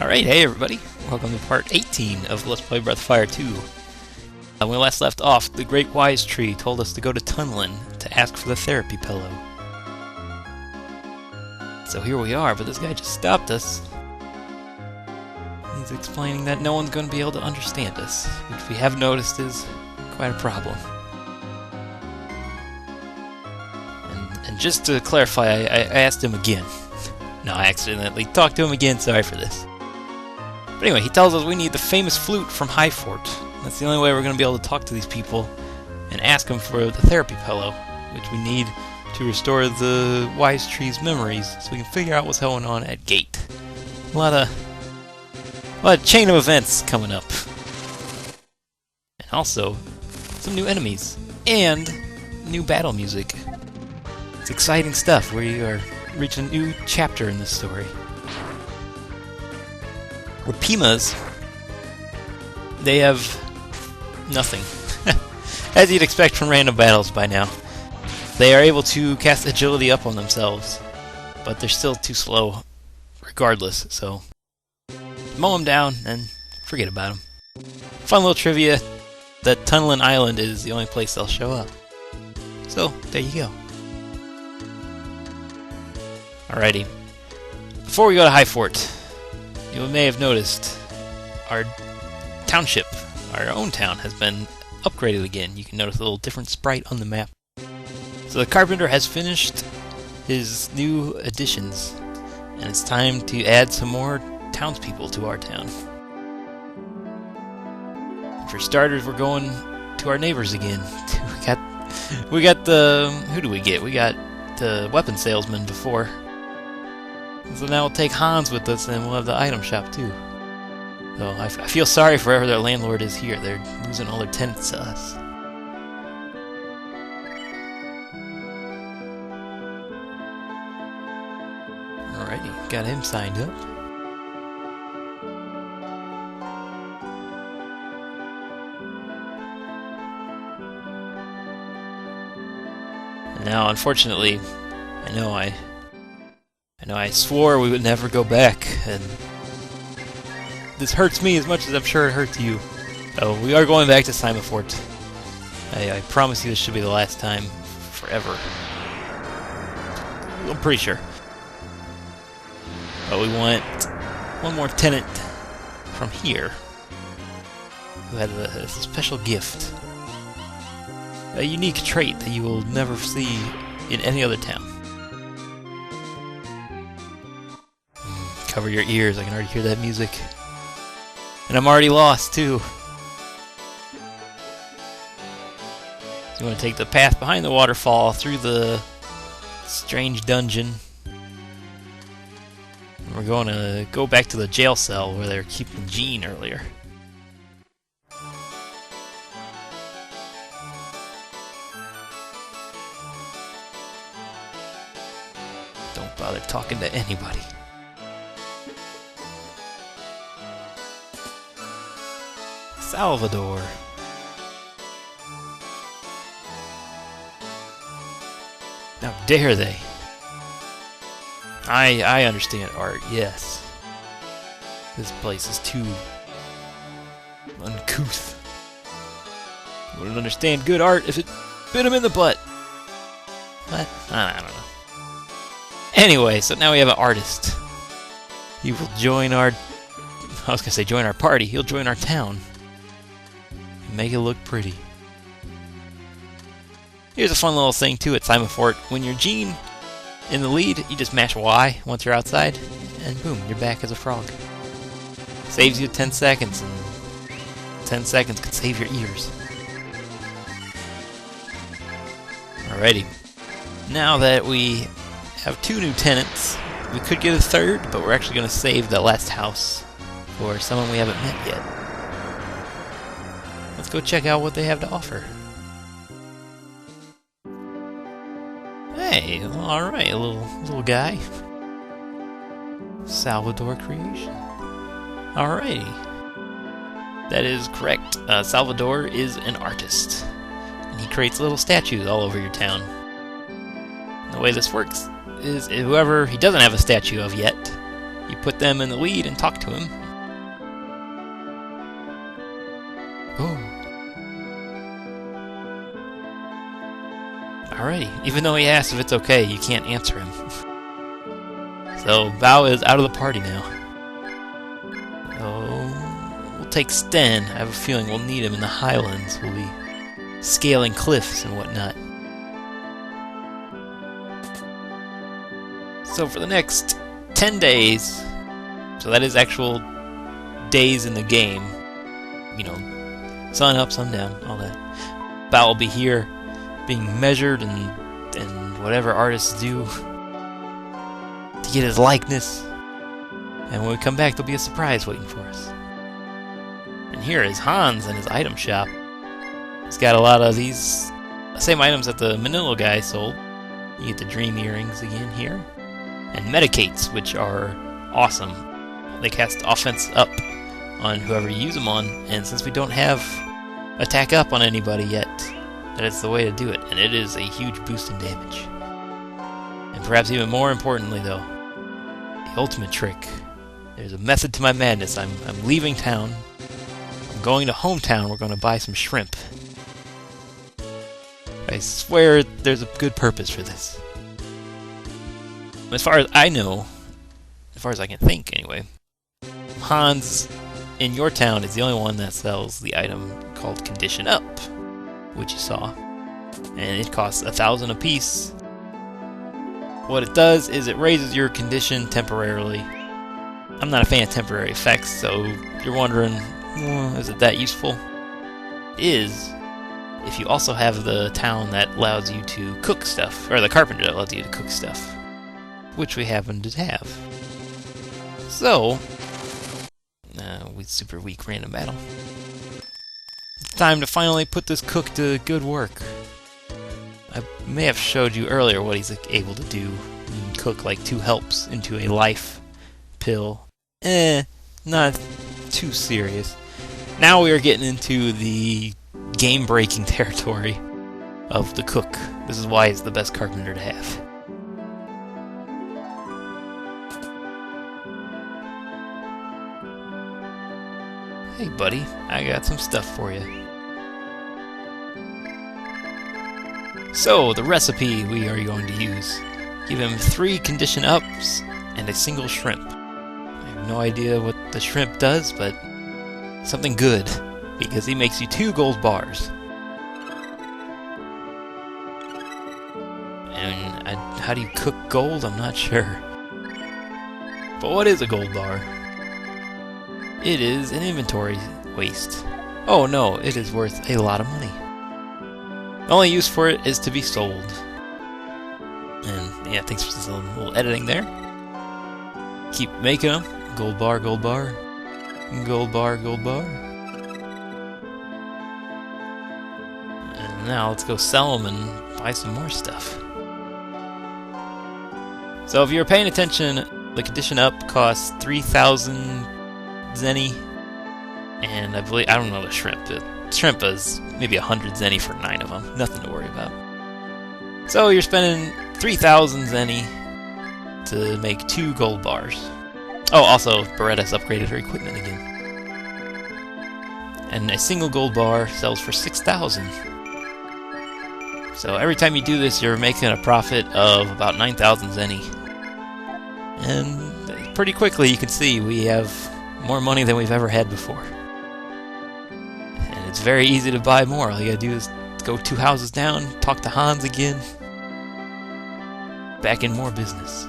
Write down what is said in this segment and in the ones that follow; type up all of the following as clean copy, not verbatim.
Alright, hey everybody, welcome to part 18 of Let's Play Breath of Fire 2. When we last left off, the Great Wise Tree told us to go to Tunlin to ask for the therapy pillow. So here we are, but this guy just stopped us. He's explaining that no one's going to be able to understand us, which we have noticed is quite a problem. And just to clarify, I asked him again. No, I accidentally talked to him again, sorry for this. But anyway, he tells us we need the famous flute from High Fort. That's the only way we're going to be able to talk to these people and ask them for the therapy pillow, which we need to restore the Wise Tree's memories so we can figure out what's going on at Gate. A lot of chain of events coming up. And also, some new enemies and new battle music. It's exciting stuff. We are reaching a new chapter in this story. The Pimas, they have nothing. As you'd expect from random battles by now. They are able to cast agility up on themselves, but they're still too slow regardless, so mow them down and forget about them. Fun little trivia, that Tunlin Island is the only place they'll show up. So, there you go. Alrighty. Before we go to High Fort, you may have noticed our township, our own town, has been upgraded again. You can notice a little different sprite on the map. So the carpenter has finished his new additions, and it's time to add some more townspeople to our town. For starters, we're going to our neighbors again. We got the... who do we get? We got the weapon salesman before. So now we'll take Hans with us, and we'll have the item shop too. So I feel sorry for whoever their landlord is here. They're losing all their tenants to us. Alrighty, got him signed up. Now, unfortunately, I know I swore we would never go back, and this hurts me as much as I'm sure it hurts you. So we are going back to Pima Fort. I promise you this should be the last time forever. I'm pretty sure. But we want one more tenant from here who had a special gift. A unique trait that you will never see in any other town. Cover your ears, I can already hear that music. And I'm already lost, too. So you want to take the path behind the waterfall through the strange dungeon. And we're going to go back to the jail cell where they were keeping Jean earlier. Don't bother talking to anybody. Salvador. How dare they? I understand art, yes. This place is too uncouth. Wouldn't understand good art if it bit him in the butt. What? I don't know. Anyway, so now we have an artist. He will join our... I was gonna say join our party. He'll join our town. Make it look pretty. Here's a fun little thing too at Pima Fort. When you're Jean in the lead, you just mash Y once you're outside, and boom, you're back as a frog. Saves you 10 seconds, and 10 seconds could save your ears. Alrighty. Now that we have 2 new tenants, we could get a third, but we're actually going to save the last house for someone we haven't met yet. Let's go check out what they have to offer. Hey, alright, a little guy. Salvador creation. Alrighty. That is correct. Salvador is an artist. And he creates little statues all over your town. The way this works is whoever he doesn't have a statue of yet, You put them in the lead and talk to him. Oh. Alrighty. Even though he asks if it's okay, you can't answer him. So, Bao is out of the party now. Oh, we'll take Sten. I have a feeling we'll need him in the Highlands. We'll be scaling cliffs and whatnot. So for the next 10 days, so that is actual days in the game, you know, sun up, sun down, all that, Bao will be here being measured and whatever artists do to get his likeness, and when we come back there'll be a surprise waiting for us. And here is Hans and his item shop. He's got a lot of these same items that the Manila guy sold. You get the dream earrings again here. And medicates, which are awesome. They cast offense up on whoever you use them on, and since we don't have attack up on anybody yet, that is the way to do it, and it is a huge boost in damage. And perhaps even more importantly though, the ultimate trick. There's a method to my madness. I'm leaving town. I'm going to hometown. We're going to buy some shrimp. I swear there's a good purpose for this. As far as I know, as far as I can think anyway, Hans in your town is the only one that sells the item called Condition Up, which you saw. And it costs 1,000 apiece. What it does is it raises your condition temporarily. I'm not a fan of temporary effects, so you're wondering, is it that useful? It is, if you also have the town that allows you to cook stuff, or the carpenter that allows you to cook stuff, which we happen to have. So, with super weak random battle. It's time to finally put this cook to good work. I may have showed you earlier what he's able to do. He can cook like 2 helps into a life pill. Not too serious. Now we are getting into the game-breaking territory of the cook. This is why he's the best carpenter to have. Hey buddy, I got some stuff for you. So, the recipe we are going to use. Give him 3 condition ups and a single shrimp. I have no idea what the shrimp does, but something good, because he makes you 2 gold bars. And how do you cook gold? I'm not sure. But what is a gold bar? It is an inventory waste. Oh no, it is worth a lot of money. The only use for it is to be sold. And yeah, thanks for some little editing there. Keep making them. Gold bar, gold bar. Gold bar, gold bar. And now let's go sell them and buy some more stuff. So if you're paying attention, the condition up costs 3,000 zenny, and I don't know the shrimp. The shrimp is maybe 100 zenny for 9 of them. Nothing to worry about. So you're spending 3,000 zenny to make 2 gold bars. Oh, also, Beretta's upgraded her equipment again. And a single gold bar sells for 6,000. So every time you do this, you're making a profit of about 9,000 zenny. And pretty quickly, you can see we have more money than we've ever had before. And it's very easy to buy more. All you gotta do is go 2 houses down, talk to Hans again. Back in more business.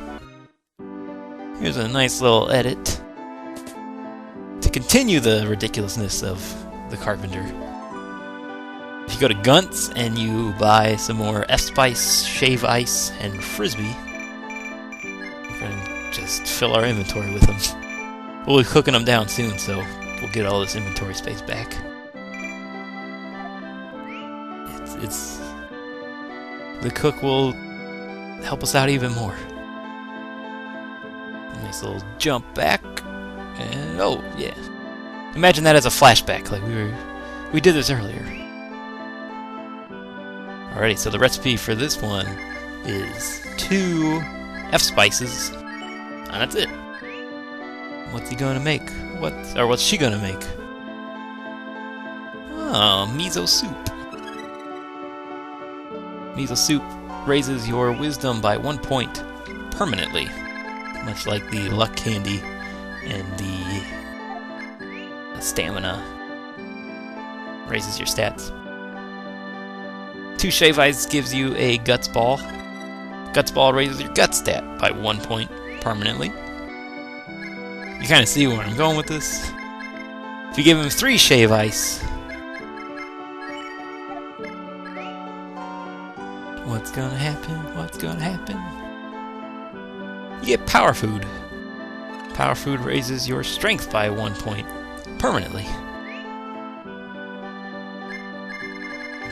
Here's a nice little edit to continue the ridiculousness of the carpenter. If you go to Gunt's and you buy some more F-Spice, Shave Ice, and Frisbee, we're gonna just fill our inventory with them. We'll be cooking them down soon, so we'll get all this inventory space back. It's the cook will help us out even more. Nice little jump back, and oh yeah, imagine that as a flashback, like we did this earlier. Alrighty, so the recipe for this one is 2 F spices, and that's it. What's he gonna make? What's she gonna make? Oh, miso soup. Miso soup raises your wisdom by 1 point permanently, much like the luck candy and the stamina raises your stats. 2 shave ice gives you a guts ball. Guts ball raises your gut stat by 1 point permanently. You kind of see where I'm going with this. If you give him 3 shave ice, what's gonna happen? What's gonna happen? You get power food. Power food raises your strength by 1 point permanently.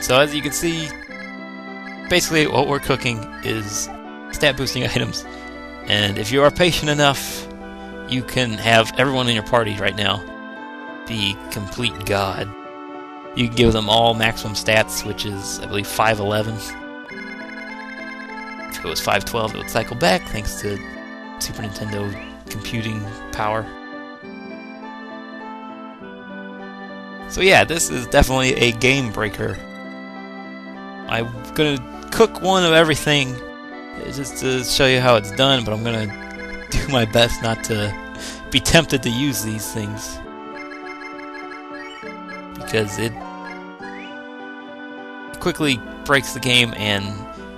So as you can see, basically what we're cooking is stat boosting items, and if you are patient enough, you can have everyone in your party right now be complete god. You can give them all maximum stats, which is, I believe, 511. If it was 512, it would cycle back, thanks to Super Nintendo computing power. So yeah, this is definitely a game breaker. I'm gonna cook one of everything just to show you how it's done, but I'm gonna do my best not to be tempted to use these things, because it quickly breaks the game, and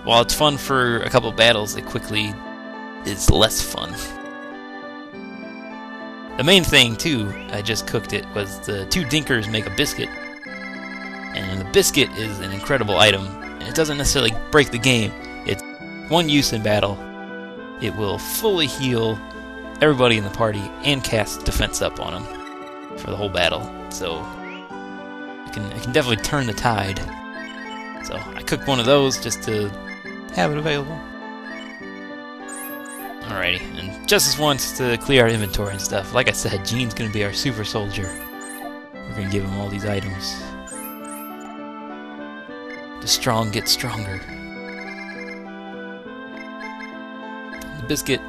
while it's fun for a couple battles, it quickly is less fun. The main thing, too, I just cooked it, was the 2 dinkers make a biscuit. And the biscuit is an incredible item, and it doesn't necessarily break the game. It's one use in battle. It will fully heal everybody in the party and cast defense up on them for the whole battle. So it can definitely turn the tide. So I cooked one of those just to have it available. Alrighty, and Justice wants to clear our inventory and stuff. Like I said, Gene's gonna be our super soldier. We're gonna give him all these items. The strong get stronger. The biscuit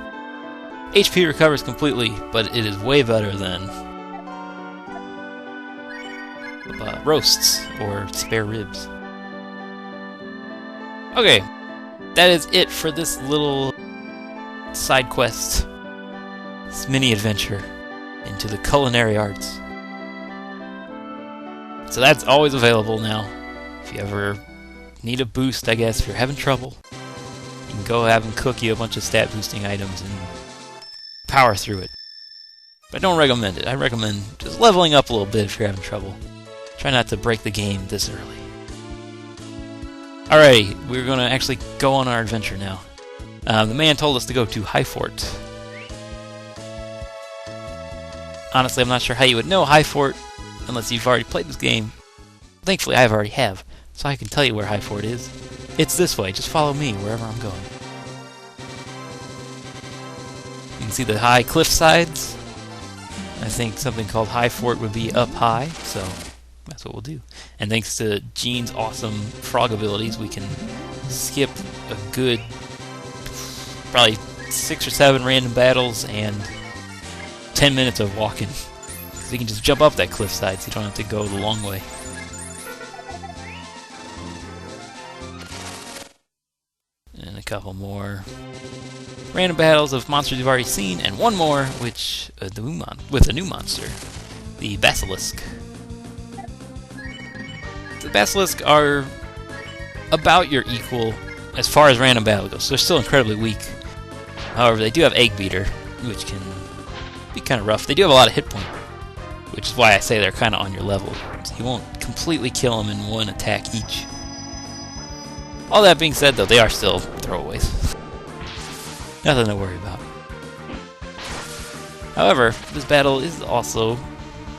HP recovers completely, but it is way better than roasts or spare ribs. Okay, that is it for this little side quest, this mini adventure into the culinary arts. So that's always available now. If you ever need a boost, I guess, if you're having trouble, you can go have them cook you a bunch of stat boosting items and power through it. But I don't recommend it. I recommend just leveling up a little bit if you're having trouble. Try not to break the game this early. Alrighty, we're going to actually go on our adventure now. The man told us to go to High Fort. Honestly, I'm not sure how you would know High Fort unless you've already played this game. Thankfully, I already have, so I can tell you where High Fort is. It's this way. Just follow me wherever I'm going. You can see the high cliff sides. I think something called High Fort would be up high, so that's what we'll do. And thanks to Gene's awesome frog abilities, we can skip a good probably 6 or 7 random battles and 10 minutes of walking. Because you can just jump up that cliffside, so you don't have to go the long way. And a couple more random battles of monsters you've already seen, and one more, which with a new monster, the basilisk. The basilisk are about your equal as far as random battle goes, so they're still incredibly weak. However, they do have Egg Beater, which can be kind of rough. They do have a lot of hit points, which is why I say they're kind of on your level. So you won't completely kill them in one attack each. All that being said, though, they are still throwaways. Nothing to worry about. However, this battle is also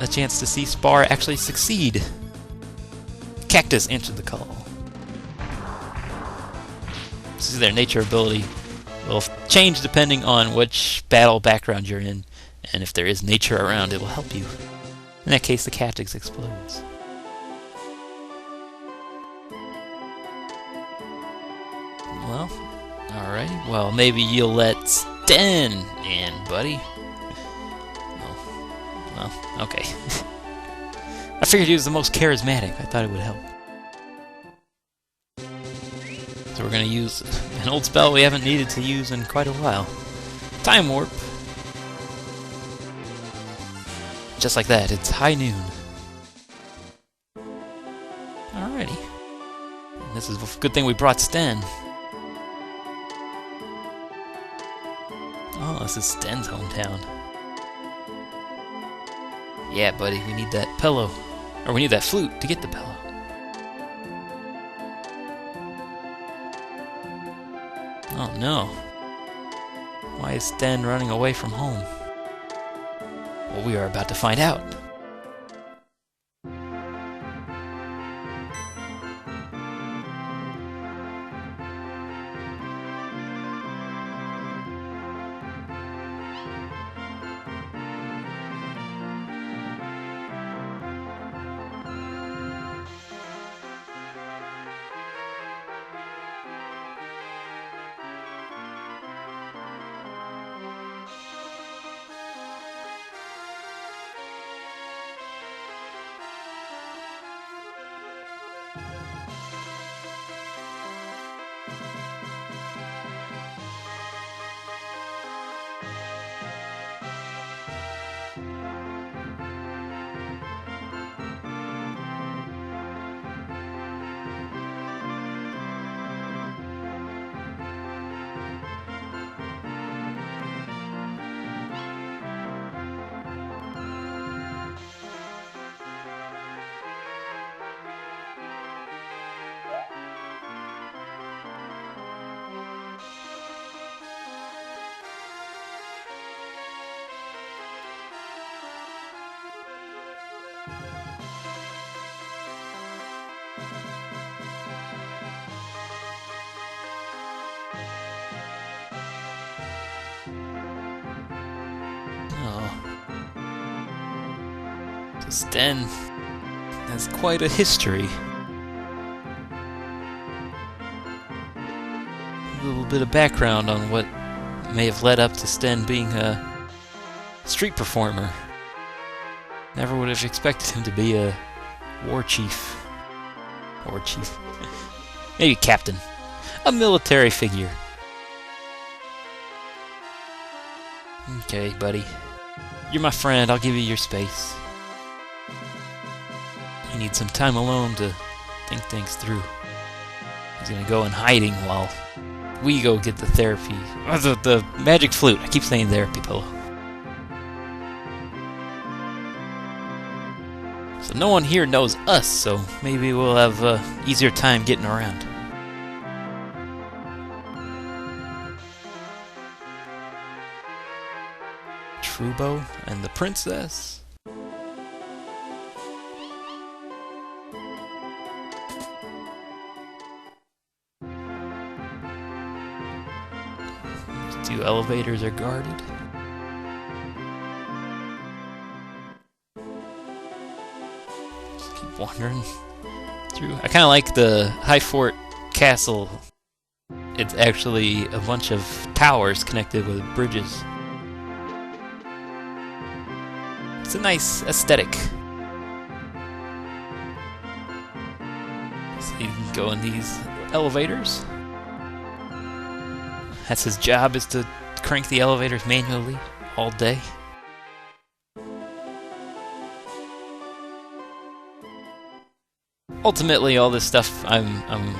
a chance to see Spar actually succeed. Cactus answered the call. This is their nature ability. Will change depending on which battle background you're in, and if there is nature around, it will help you. In that case, the cactus explodes. Well, alright. Well, maybe you'll let Sten in, buddy. Well, okay. I figured he was the most charismatic. I thought it would help. So we're gonna use an old spell we haven't needed to use in quite a while. Time Warp. Just like that, it's high noon. Alrighty. And this is a good thing we brought Sten. Oh, this is Sten's hometown. Yeah, buddy, we need that pillow. Or we need that flute to get the pillow. Oh no. Why is Sten running away from home? Well, we are about to find out. Sten has quite a history. A little bit of background on what may have led up to Sten being a street performer. Never would have expected him to be a war chief. War chief. Maybe captain. A military figure. Okay, buddy. You're my friend, I'll give you your space. You need some time alone to think things through. He's gonna go in hiding while we go get the therapy. Or the magic flute. I keep saying therapy pillow. So no one here knows us, so maybe we'll have easier time getting around. Trubo and the princess. Two elevators are guarded. Just keep wandering through. I kind of like the High Fort Castle. It's actually a bunch of towers connected with bridges. It's a nice aesthetic. So you can go in these elevators. That's his job, is to crank the elevators manually all day. Ultimately, all this stuff I'm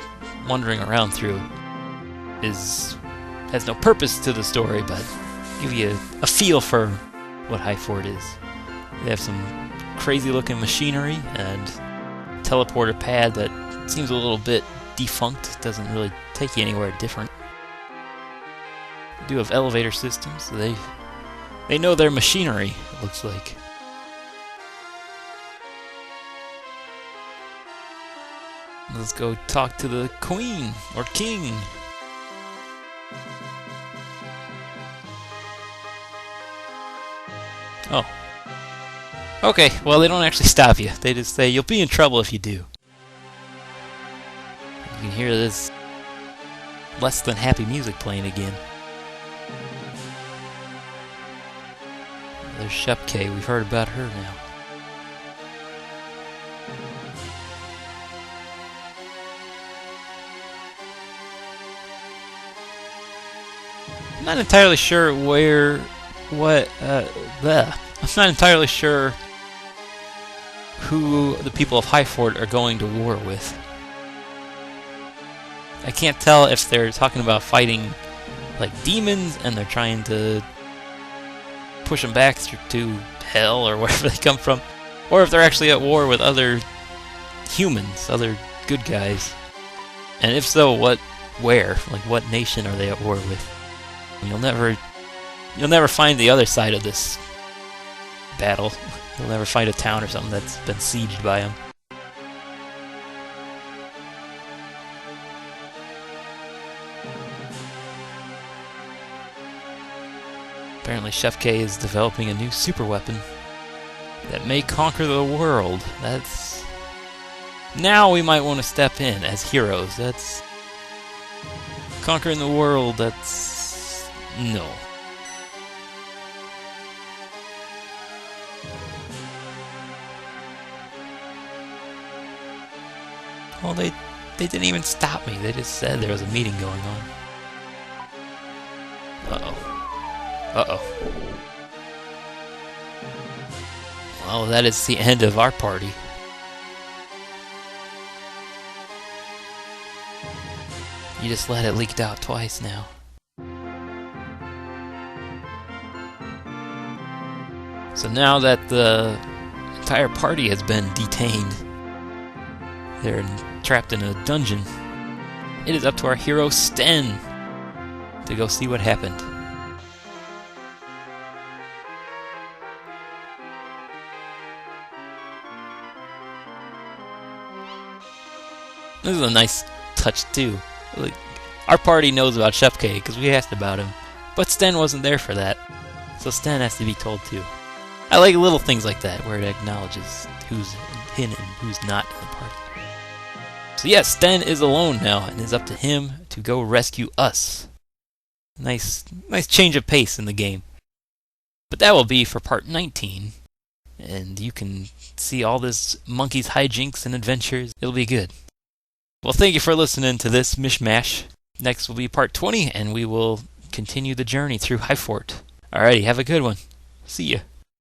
wandering around through has no purpose to the story, but give you a feel for what High Fort is. They have some crazy-looking machinery and teleporter pad that seems a little bit defunct. Doesn't really take you anywhere different. They do have elevator systems, so they know their machinery, it looks like. Let's go talk to the queen, or king. Oh. Okay, well they don't actually stop you. They just say, you'll be in trouble if you do. You can hear this less than happy music playing again. there's Shepke. We've heard about her now. I'm not entirely sure I'm not entirely sure who the people of Highfort are going to war with. I can't tell if they're talking about fighting like demons and they're trying to push them back to hell or wherever they come from, or if they're actually at war with other humans, other good guys. And if so, where? Like, what nation are they at war with? You'll never find the other side of this battle. You'll never find a town or something that's been sieged by them. Apparently Chefke is developing a new super weapon that may conquer the world. That's... Now we might want to step in as heroes. That's... Conquering the world, that's... No. Well, they didn't even stop me. They just said there was a meeting going on. Uh-oh. Well, that is the end of our party. You just let it leak out twice now. So now that the entire party has been detained, they're trapped in a dungeon, it is up to our hero Sten to go see what happened. This is a nice touch too. Like, our party knows about Chefke because we asked about him, but Sten wasn't there for that, so Sten has to be told too. I like little things like that where it acknowledges who's in and who's not in the party. So yes, Sten is alone now, and it's up to him to go rescue us. Nice change of pace in the game. But that will be for part 19, and you can see all this monkey's hijinks and adventures. It'll be good. Well, thank you for listening to this mishmash. Next will be part 20, and we will continue the journey through Highfort. Alrighty, have a good one. See ya.